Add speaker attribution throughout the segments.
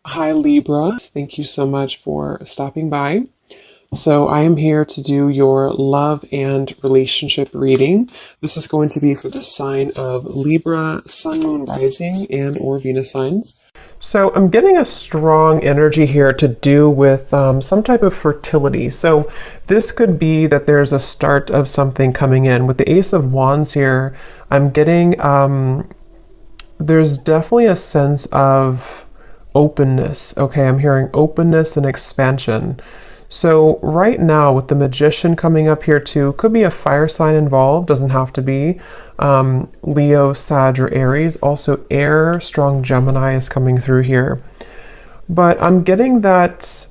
Speaker 1: Hi Libra, thank you so much for stopping by. So I am here to do your love and relationship reading. This is going to be for the sign of Libra, Sun, Moon, Rising, and or Venus signs. So I'm getting a strong energy here to do with some type of fertility. So this could be that there's a start of something coming in. With the Ace of Wands here, I'm getting, there's definitely a sense of openness. Okay, I'm hearing openness and expansion. So right now with the Magician coming up here too, could be a fire sign involved, doesn't have to be. Leo, Sag, or Aries. Also air, strong Gemini is coming through here. But I'm getting that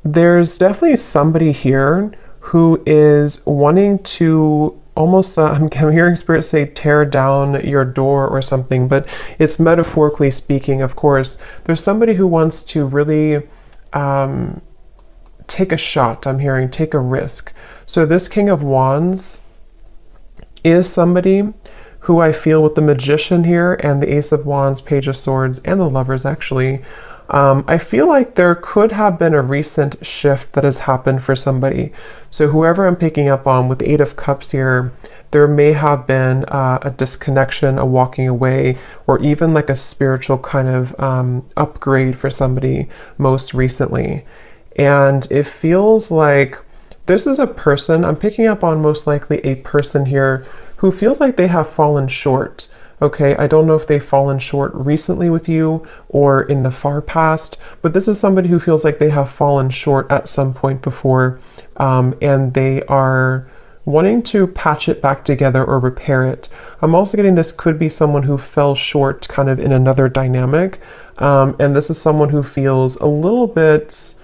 Speaker 1: there's definitely somebody here who is wanting to almost, I'm hearing Spirit say tear down your door or something, but it's metaphorically speaking, of course. There's somebody who wants to really take a shot, I'm hearing, take a risk. So this King of Wands is somebody who I feel with the Magician here and the Ace of Wands, Page of Swords, and the Lovers actually, I feel like there could have been a recent shift that has happened for somebody. So whoever I'm picking up on with the Eight of Cups here, there may have been a disconnection, a walking away, or even like a spiritual kind of upgrade for somebody most recently. And it feels like this is a person, I'm picking up on most likely a person here who feels like they have fallen short. Okay, I don't know if they've fallen short recently with you or in the far past, but this is somebody who feels like they have fallen short at some point before, and they are wanting to patch it back together or repair it. I'm also getting this could be someone who fell short kind of in another dynamic, and this is someone who feels a little bit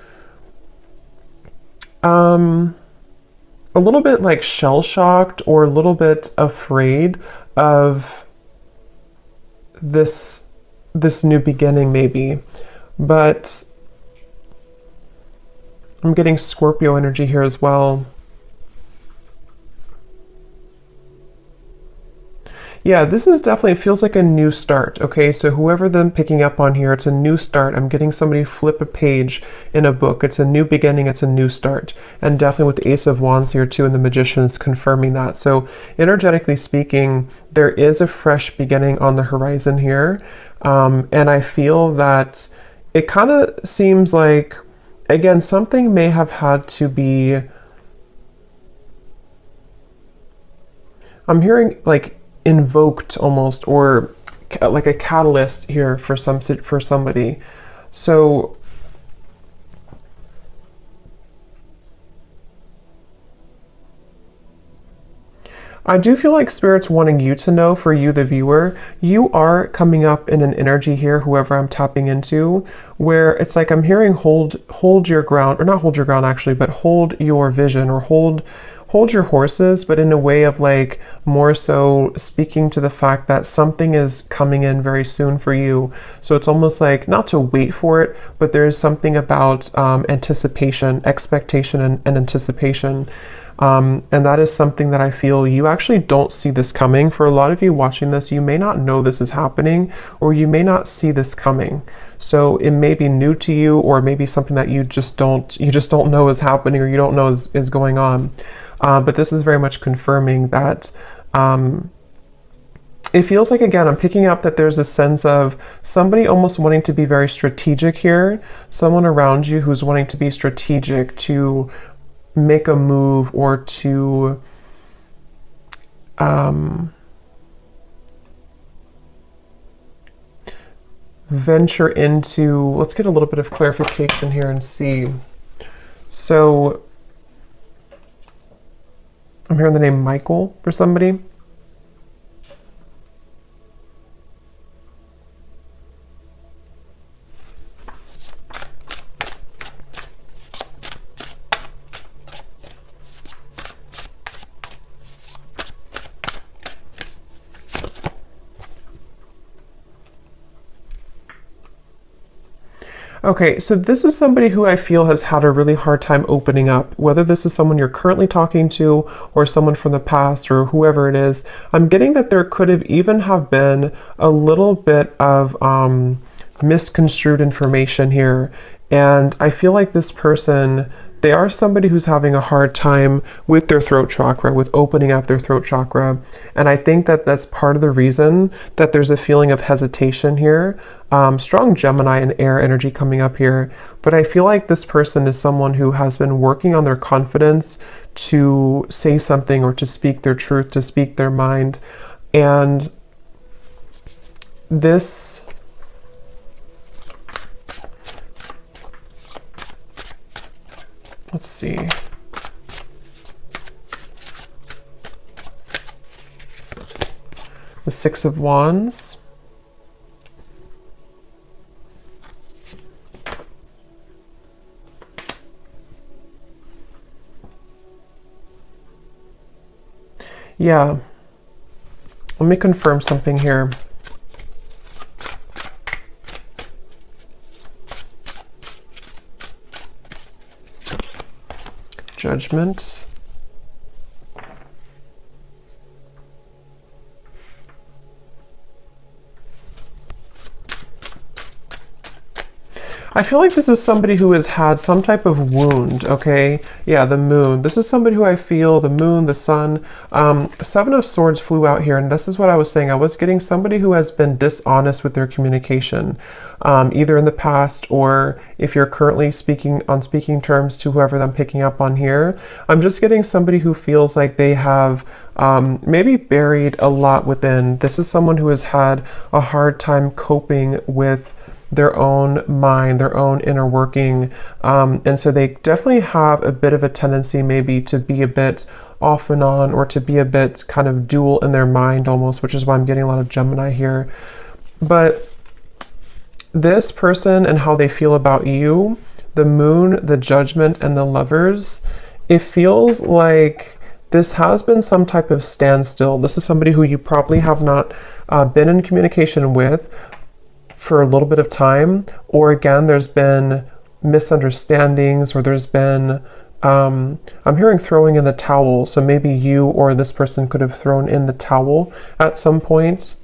Speaker 1: like shell-shocked or a little bit afraid of this new beginning maybe. But I'm getting Scorpio energy here as well. Yeah, this is definitely, it feels like a new start, okay? So whoever I'm picking up on here, it's a new start. I'm getting somebody flip a page in a book. It's a new beginning, it's a new start. And definitely with the Ace of Wands here too, and the Magician is confirming that. So energetically speaking, there is a fresh beginning on the horizon here. And I feel that it kind of seems like, again, something may have had to be, I'm hearing like invoked almost, or like a catalyst here for somebody. So I do feel like Spirit's wanting you to know, for you the viewer, you are coming up in an energy here, whoever I'm tapping into, where it's like I'm hearing hold your ground, or not hold your ground actually, but hold your vision, or hold your horses, but in a way of like more so speaking to the fact that something is coming in very soon for you. So it's almost like not to wait for it, but there is something about anticipation, expectation, and anticipation. And that is something that I feel you actually don't see this coming. For a lot of you watching this, you may not know this is happening, or you may not see this coming. So it may be new to you, or maybe something that you just don't know is happening, or you don't know is going on. But this is very much confirming that it feels like, again, I'm picking up that there's a sense of somebody almost wanting to be very strategic here, someone around you who's wanting to be strategic, to make a move, or to venture into, let's get a little bit of clarification here and see. So I'm hearing the name Michael for somebody. Okay, so this is somebody who I feel has had a really hard time opening up, whether this is someone you're currently talking to or someone from the past or whoever it is. I'm getting that there could have even have been a little bit of misconstrued information here. And I feel like this person, they are somebody who's having a hard time with their throat chakra, with opening up their throat chakra. And I think that that's part of the reason that there's a feeling of hesitation here. Strong Gemini and air energy coming up here. But I feel like this person is someone who has been working on their confidence to say something or to speak their truth, to speak their mind. And this... Let's see. The Six of Wands. Yeah. Let me confirm something here. Judgment. I feel like this is somebody who has had some type of wound, okay? Yeah, the moon. This is somebody who I feel, the moon, the sun. Seven of Swords flew out here, and this is what I was saying. I was getting somebody who has been dishonest with their communication, either in the past or if you're currently speaking on speaking terms to whoever I'm picking up on here. I'm just getting somebody who feels like they have maybe buried a lot within. This is someone who has had a hard time coping with their own mind, their own inner working. And so they definitely have a bit of a tendency maybe to be a bit off and on, or to be a bit kind of dual in their mind almost, which is why I'm getting a lot of Gemini here. But this person and how they feel about you, the moon, the judgment, and the lovers, it feels like this has been some type of standstill. This is somebody who you probably have not been in communication with for a little bit of time, or again, there's been misunderstandings, or there's been, I'm hearing throwing in the towel. So maybe you or this person could have thrown in the towel at some point.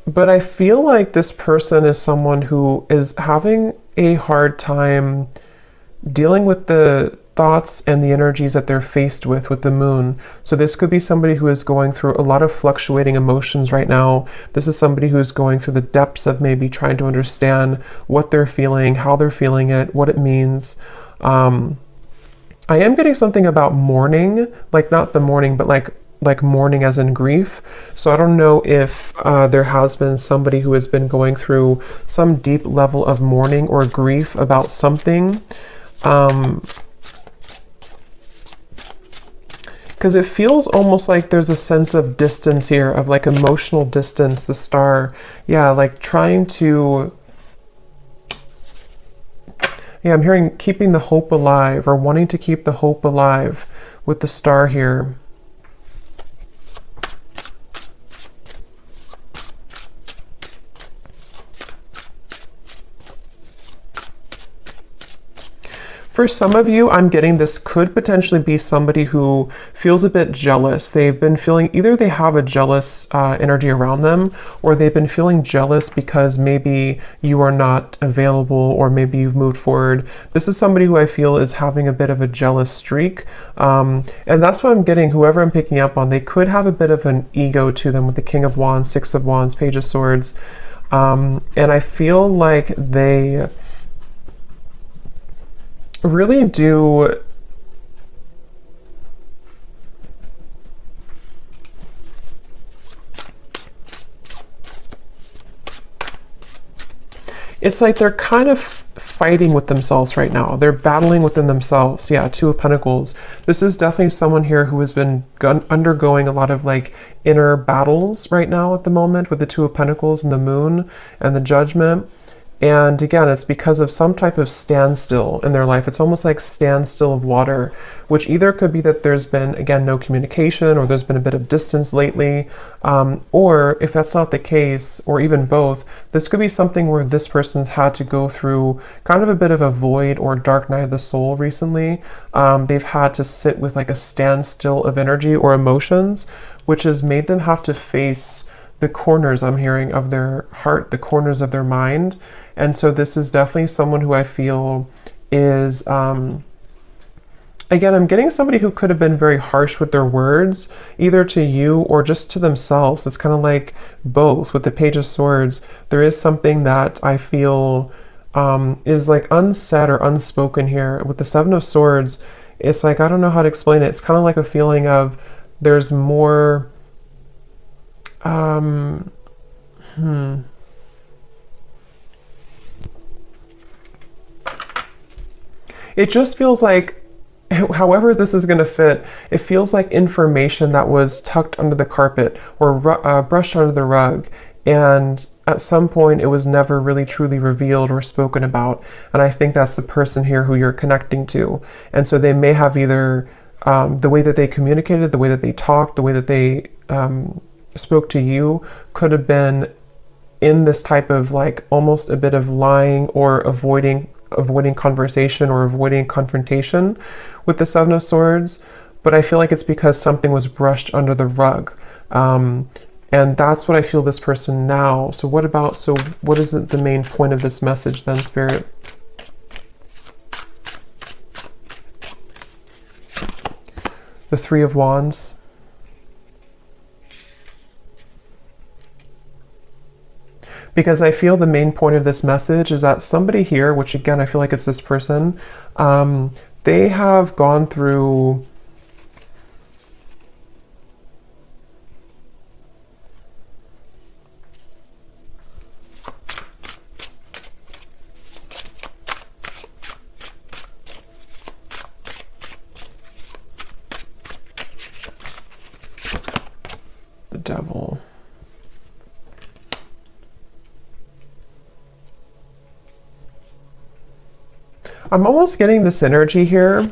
Speaker 1: But I feel like this person is someone who is having a hard time dealing with the thoughts and the energies that they're faced with the moon. So this could be somebody who is going through a lot of fluctuating emotions right now. This is somebody who's going through the depths of maybe trying to understand what they're feeling, how they're feeling it, what it means. I am getting something about mourning, like not the mourning, but like mourning as in grief. So I don't know if there has been somebody who has been going through some deep level of mourning or grief about something. Because it feels almost like there's a sense of distance here, of like emotional distance, the star. Yeah, like trying to... Yeah, I'm hearing keeping the hope alive, or wanting to keep the hope alive with the star here. For some of you, I'm getting this could potentially be somebody who feels a bit jealous. They've been feeling, either they have a jealous energy around them, or they've been feeling jealous because maybe you are not available, or maybe you've moved forward. This is somebody who I feel is having a bit of a jealous streak. And that's what I'm getting, whoever I'm picking up on, they could have a bit of an ego to them with the King of Wands, Six of Wands, Page of Swords. And I feel like they really do it's like they're kind of fighting with themselves right now. They're battling within themselves. Yeah, Two of Pentacles. This is definitely someone here who has been undergoing a lot of like inner battles right now at the moment with the Two of Pentacles and the Moon and the Judgment. And again, it's because of some type of standstill in their life. It's almost like standstill of water, which either could be that there's been, again, no communication, or there's been a bit of distance lately. Or if that's not the case, or even both, this could be something where this person's had to go through kind of a bit of a void or dark night of the soul recently. They've had to sit with like a standstill of energy or emotions, which has made them have to face the corners I'm hearing of their heart, the corners of their mind. And so this is definitely someone who I feel is, again, I'm getting somebody who could have been very harsh with their words, either to you or just to themselves. It's kind of like both. With the Page of Swords, there is something that I feel is like unsaid or unspoken here. With the Seven of Swords, it's like, I don't know how to explain it. It's kind of like a feeling of there's more, It just feels like, however this is going to fit, it feels like information that was tucked under the carpet or brushed under the rug. And at some point, it was never really truly revealed or spoken about. And I think that's the person here who you're connecting to. And so they may have either the way that they communicated, the way that they talked, the way that they spoke to you could have been in this type of like almost a bit of lying or avoiding conversation or avoiding confrontation with the Seven of Swords. But I feel like it's because something was brushed under the rug. And that's what I feel this person now. So what is the main point of this message then, Spirit? The Three of Wands. Because I feel the main point of this message is that somebody here, which again, I feel like it's this person, they have gone through the Devil. I'm almost getting this energy here.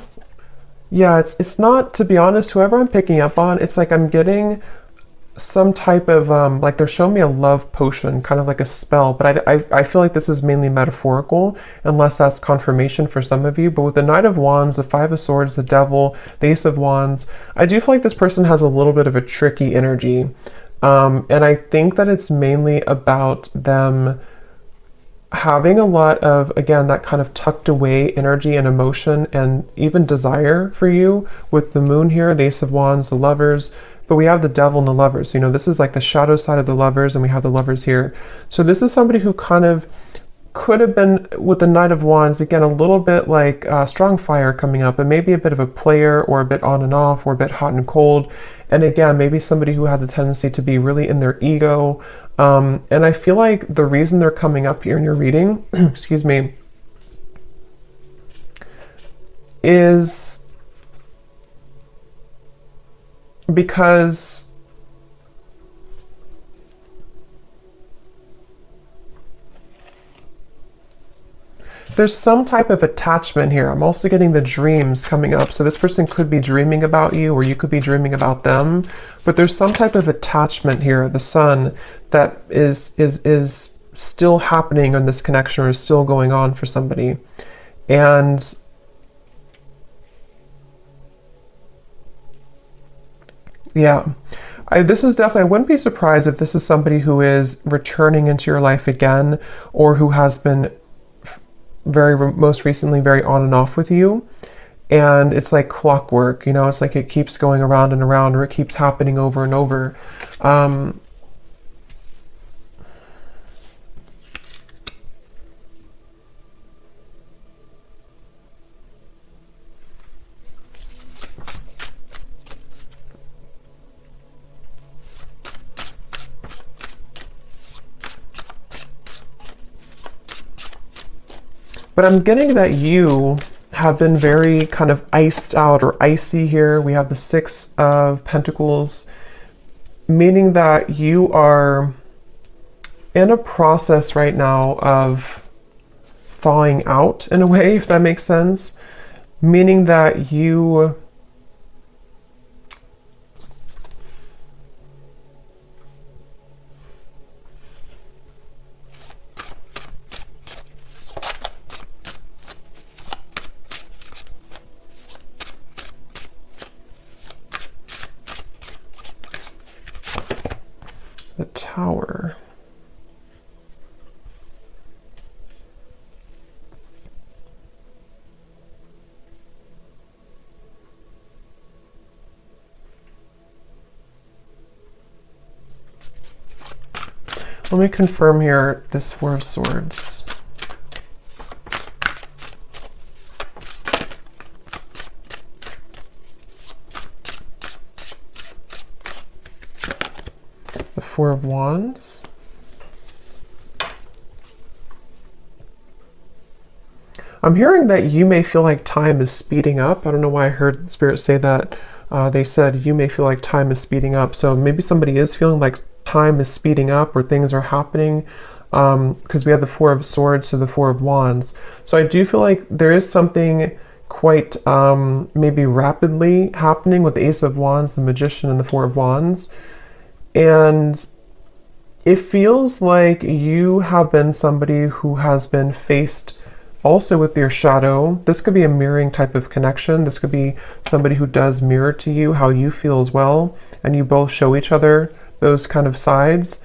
Speaker 1: Yeah, it's not, to be honest, whoever I'm picking up on, it's like I'm getting some type of, like they're showing me a love potion, kind of like a spell, but I feel like this is mainly metaphorical, unless that's confirmation for some of you. But with the Knight of Wands, the Five of Swords, the Devil, the Ace of Wands, I do feel like this person has a little bit of a tricky energy. And I think that it's mainly about them having a lot of, again, that kind of tucked away energy and emotion and even desire for you with the Moon here, the Ace of Wands, the Lovers, but we have the Devil and the Lovers. You know, this is like the shadow side of the Lovers, and we have the Lovers here. So this is somebody who kind of could have been, with the Knight of Wands, again, a little bit like strong fire coming up, and maybe a bit of a player, or a bit on and off, or a bit hot and cold. And again, maybe somebody who had the tendency to be really in their ego. And I feel like the reason they're coming up here in your reading, excuse me, is because there's some type of attachment here. I'm also getting the dreams coming up. So this person could be dreaming about you, or you could be dreaming about them. But there's some type of attachment here, the Sun, that is still happening in this connection, or is still going on for somebody. And yeah, this is definitely, I wouldn't be surprised if this is somebody who is returning into your life again, or who has been most recently very on and off with you. And it's like clockwork, you know, it's like it keeps going around and around, or it keeps happening over and over. But I'm getting that you have been very kind of iced out or icy here. We have the Six of Pentacles, meaning that you are in a process right now of thawing out, in a way, if that makes sense. Meaning that you Tower. Let me confirm here this Four of Swords. The Four of Wands. I'm hearing that you may feel like time is speeding up. I don't know why I heard Spirit say that. They said you may feel like time is speeding up. So maybe somebody is feeling like time is speeding up or things are happening, because we have the Four of Swords to the Four of Wands. So I do feel like there is something quite maybe rapidly happening with the Ace of Wands, the Magician, and the Four of Wands. And it feels like you have been somebody who has been faced also with your shadow. This could be a mirroring type of connection. This could be somebody who does mirror to you how you feel as well, and you both show each other those kind of sides.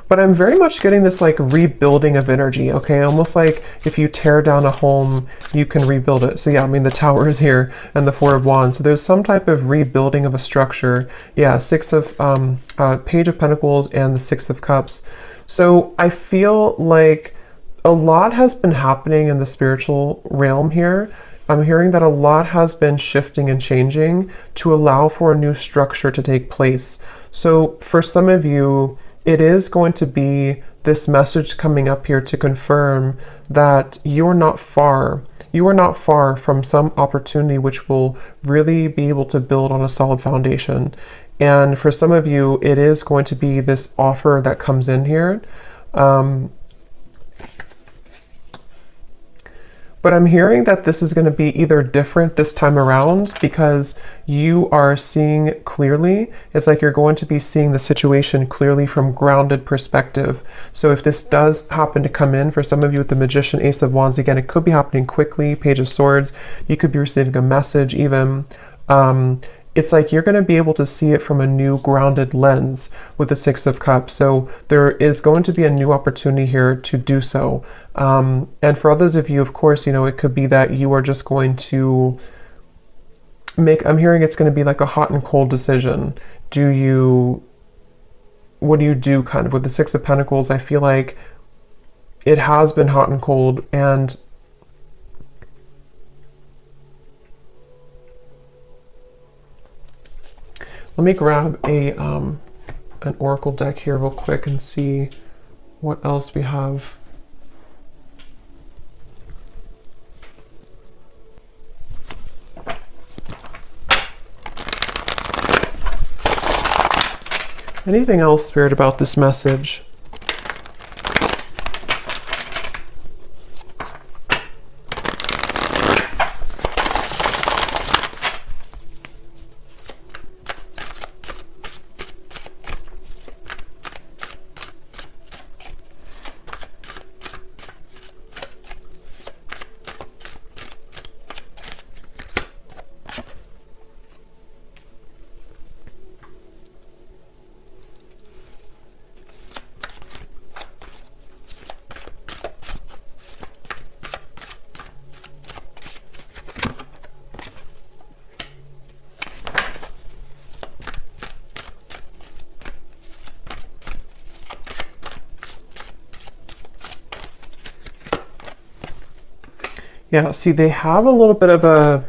Speaker 1: But I'm very much getting this like rebuilding of energy, okay? Almost like if you tear down a home, you can rebuild it. So yeah, I mean, the Tower is here and the Four of Wands. So there's some type of rebuilding of a structure. Yeah, Page of Pentacles and the Six of Cups. So I feel like a lot has been happening in the spiritual realm here. I'm hearing that a lot has been shifting and changing to allow for a new structure to take place. So for some of you, it is going to be this message coming up here to confirm that you're not far. You are not far from some opportunity which will really be able to build on a solid foundation. And for some of you, it is going to be this offer that comes in here. But I'm hearing that this is going to be either different this time around because you are seeing clearly. It's like you're going to be seeing the situation clearly from grounded perspective. So if this does happen to come in for some of you with the Magician, Ace of Wands, again, it could be happening quickly, Page of Swords. You could be receiving a message even. It's like you're going to be able to see it from a new grounded lens with the Six of Cups. So there is going to be a new opportunity here to do so. And for others of you, of course, you know, it could be that you are just going to I'm hearing it's going to be like a hot and cold decision. What do you do kind of with the Six of Pentacles? I feel like it has been hot and cold, and let me grab an oracle deck here real quick and see what else we have. Anything else, Spirit, about this message? Yeah, see, they have a little bit of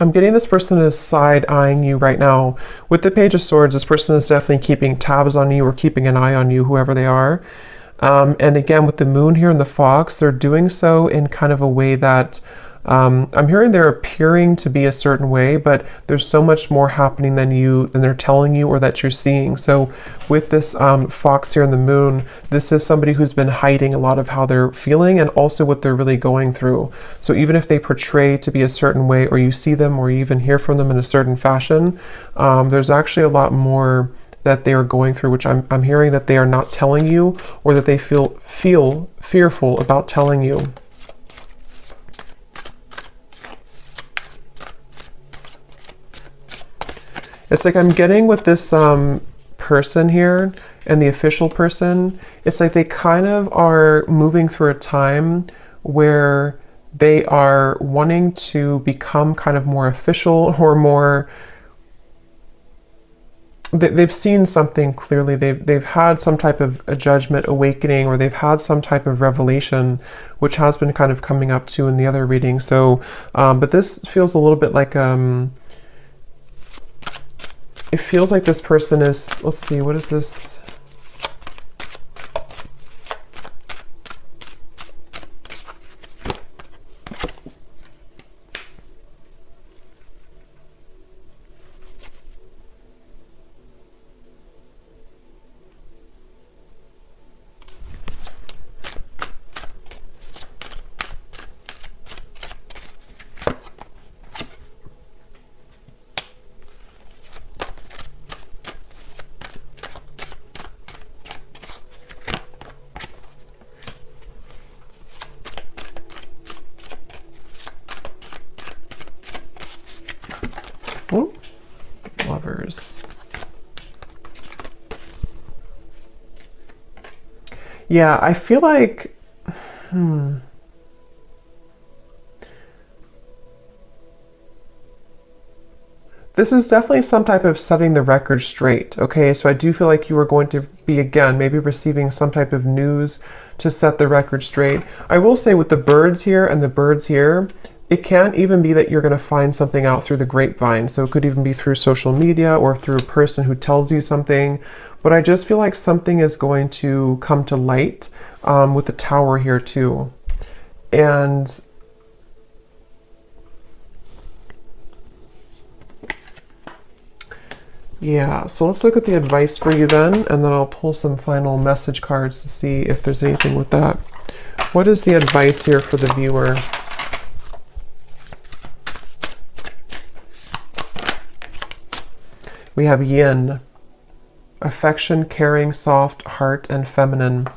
Speaker 1: I'm getting this person is side-eyeing you right now. With the Page of Swords, this person is definitely keeping tabs on you or keeping an eye on you, whoever they are. And again, with the Moon here and the Fox, they're doing so in kind of a way that I'm hearing they're appearing to be a certain way, but there's so much more happening than they're telling you or that you're seeing. So with this Fox here and the Moon, this is somebody who's been hiding a lot of how they're feeling and also what they're really going through. So even if they portray to be a certain way, or you see them or you even hear from them in a certain fashion, there's actually a lot more that they are going through, which I'm hearing that they are not telling you, or that they feel fearful about telling you. It's like I'm getting with this person here and the official person, it's like they kind of are moving through a time where they are wanting to become kind of more official or more, they've seen something clearly. They've had some type of a judgment awakening, or they've had some type of revelation, which has been kind of coming up too in the other reading. So, but this feels a little bit like, it feels like this person is, let's see, what is this? Oh, Lovers. Yeah, I feel like, this is definitely some type of setting the record straight, okay? So I do feel like you are going to be, again, maybe receiving some type of news to set the record straight. I will say with the birds here and the birds here, it can even be that you're going to find something out through the grapevine. So it could even be through social media or through a person who tells you something. But I just feel like something is going to come to light with the tower here too. And yeah, so let's look at the advice for you then, and then I'll pull some final message cards to see if there's anything with that. What is the advice here for the viewer? We have yin, affection, caring, soft, heart, and feminine.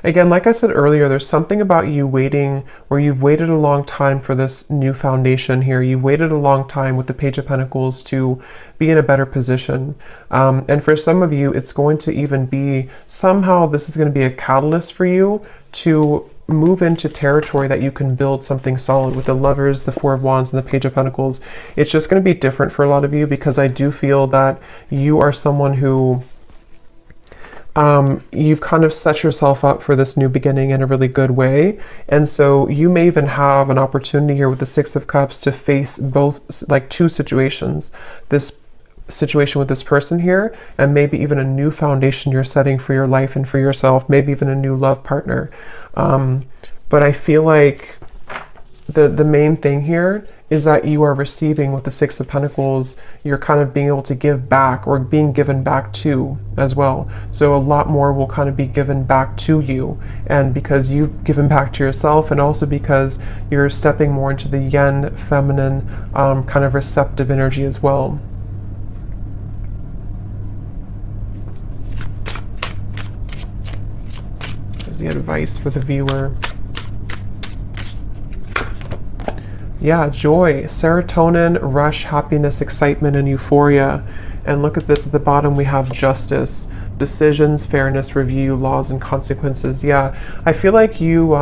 Speaker 1: Again, like I said earlier, there's something about you waiting, or you've waited a long time for this new foundation here. You've waited a long time with the Page of Pentacles to be in a better position. And for some of you, it's going to even be, somehow this is going to be a catalyst for you to move into territory that you can build something solid with the Lovers, the Four of Wands, and the Page of Pentacles. It's just going to be different for a lot of you, because I do feel that you are someone who you've kind of set yourself up for this new beginning in a really good way. And so you may even have an opportunity here with the Six of Cups to face both, like two situations. This situation with this person here, and maybe even a new foundation you're setting for your life and for yourself, maybe even a new love partner. But I feel like the main thing here is that you are receiving with the Six of Pentacles. You're kind of being able to give back, or being given back to as well. So a lot more will kind of be given back to you, and because you've given back to yourself, and also because you're stepping more into the yin, feminine, kind of receptive energy as well. There's the advice for the viewer. Yeah, joy, serotonin, rush, happiness, excitement, and euphoria. And look at this at the bottom, we have justice, decisions, fairness, review, laws, and consequences. Yeah, I feel like you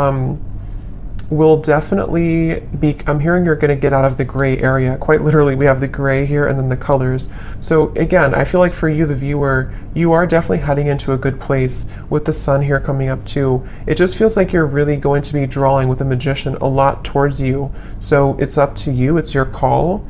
Speaker 1: will definitely be, I'm hearing you're going to get out of the gray area. Quite literally, we have the gray here and then the colors. So again, I feel like for you, the viewer, you are definitely heading into a good place with the sun here coming up too. It just feels like you're really going to be drawing with the Magician a lot towards you. So it's up to you. It's your call.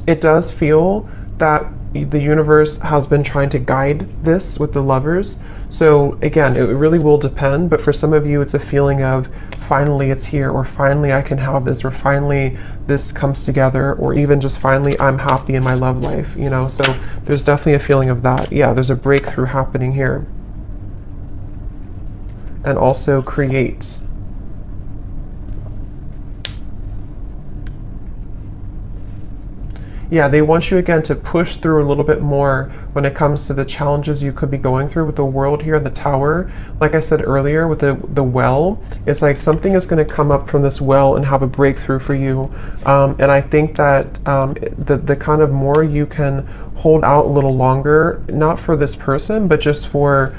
Speaker 1: It does feel that the universe has been trying to guide this with the Lovers. So again, it really will depend, but for some of you, it's a feeling of finally it's here, or finally I can have this, or finally this comes together, or even just finally I'm happy in my love life, you know? So there's definitely a feeling of that. Yeah, there's a breakthrough happening here. And also create. Yeah, they want you again to push through a little bit more when it comes to the challenges you could be going through with the world here, the tower. Like I said earlier with the well, it's like something is going to come up from this well and have a breakthrough for you. And I think that the kind of more you can hold out a little longer, not for this person, but just for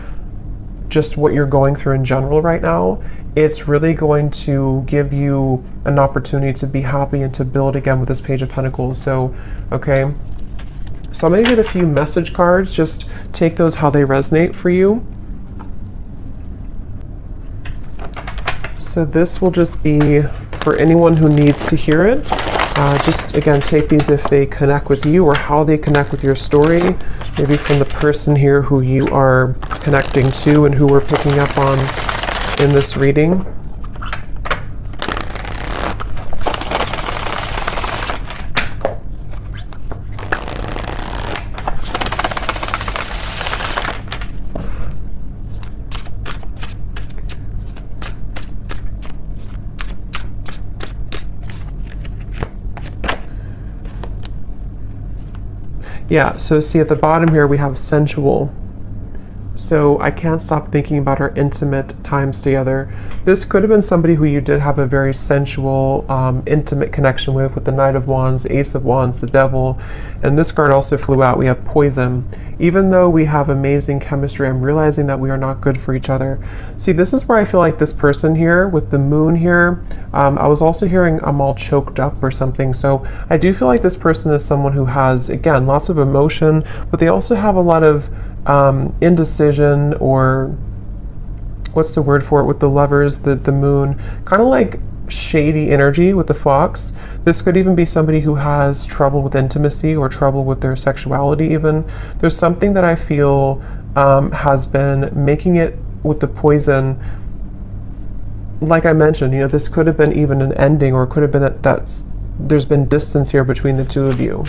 Speaker 1: just what you're going through in general right now, it's really going to give you an opportunity to be happy and to build again with this Page of Pentacles. So, okay. So I'm going to get a few message cards. Just take those how they resonate for you. So this will just be for anyone who needs to hear it. Just again, take these if they connect with you or how they connect with your story. Maybe from the person here who you are connecting to and who we're picking up on in this reading. Yeah, so see at the bottom here we have sensual. So I can't stop thinking about our intimate times together. This could have been somebody who you did have a very sensual, intimate connection with the Knight of Wands, the Ace of Wands, the Devil. And this card also flew out. We have poison. Even though we have amazing chemistry, I'm realizing that we are not good for each other. See, this is where I feel like this person here with the moon here, I was also hearing I'm all choked up or something. So I do feel like this person is someone who has, again, lots of emotion, but they also have a lot of indecision, or what's the word for it with the Lovers, the moon, kind of like shady energy with the Fox. This could even be somebody who has trouble with intimacy or trouble with their sexuality even. There's something that I feel has been making it with the poison. Like I mentioned, you know, this could have been even an ending, or it could have been that there's been distance here between the two of you.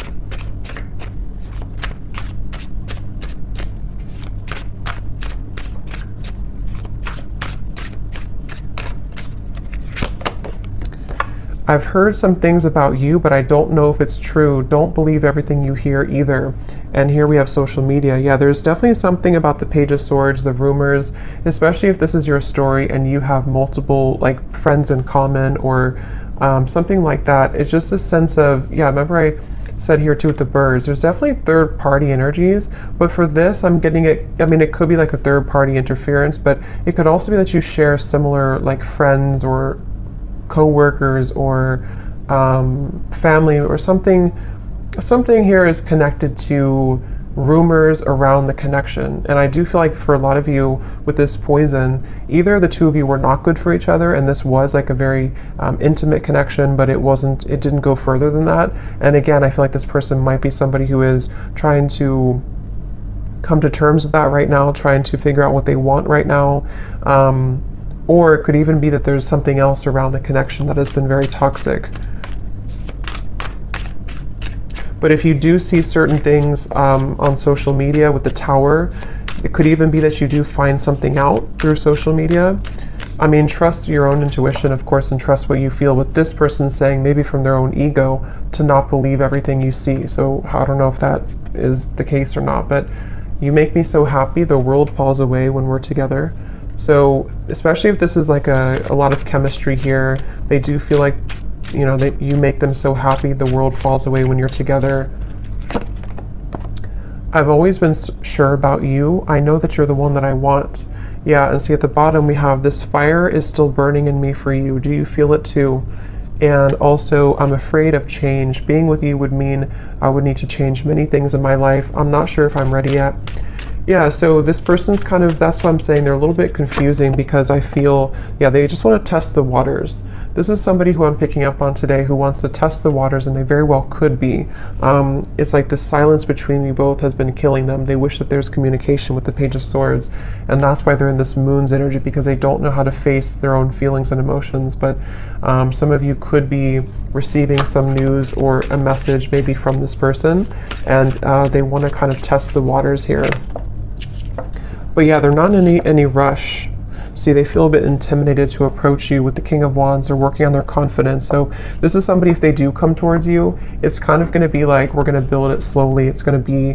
Speaker 1: I've heard some things about you, but I don't know if it's true. Don't believe everything you hear either. And here we have social media. Yeah, there's definitely something about the Page of Swords, the rumors, especially if this is your story and you have multiple like friends in common or something like that. It's just a sense of, yeah, remember I said here too with the birds, there's definitely third party energies, but for this I'm getting it, I mean, it could be like a third party interference, but it could also be that you share similar like friends or co-workers or family or something here is connected to rumors around the connection. And I do feel like for a lot of you with this poison, either the two of you were not good for each other and this was like a very intimate connection, but it didn't go further than that. And again, I feel like this person might be somebody who is trying to come to terms with that right now, trying to figure out what they want right now. Or it could even be that there's something else around the connection that has been very toxic. But if you do see certain things on social media with the Tower, it could even be that you do find something out through social media. I mean, trust your own intuition, of course, and trust what you feel. With this person saying, maybe from their own ego, to not believe everything you see. So I don't know if that is the case or not, but you make me so happy, the world falls away when we're together. So especially if this is like a lot of chemistry here, they do feel like, you know, that you make them so happy, the world falls away when you're together. I've always been sure about you. I know that you're the one that I want. Yeah, and see at the bottom we have this fire is still burning in me for you. Do you feel it too? And also, I'm afraid of change. Being with you would mean I would need to change many things in my life. I'm not sure if I'm ready yet. Yeah, so this person's kind of, that's what I'm saying, they're a little bit confusing because I feel, yeah, they just want to test the waters. This is somebody who I'm picking up on today who wants to test the waters, and they very well could be. It's like the silence between you both has been killing them. They wish that there's communication with the Page of Swords, and that's why they're in this Moon's energy, because they don't know how to face their own feelings and emotions. But some of you could be receiving some news or a message maybe from this person, and they want to kind of test the waters here. But yeah, they're not in any rush. See, they feel a bit intimidated to approach you with the King of Wands. They're working on their confidence. So this is somebody, if they do come towards you, it's kind of going to be like, we're going to build it slowly. It's going to be,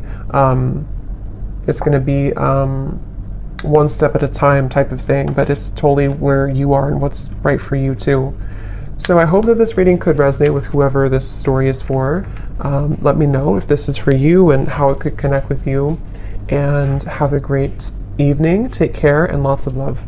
Speaker 1: one step at a time type of thing, but it's totally where you are and what's right for you too. So I hope that this reading could resonate with whoever this story is for. Let me know if this is for you and how it could connect with you. And have a great evening. Take care and lots of love.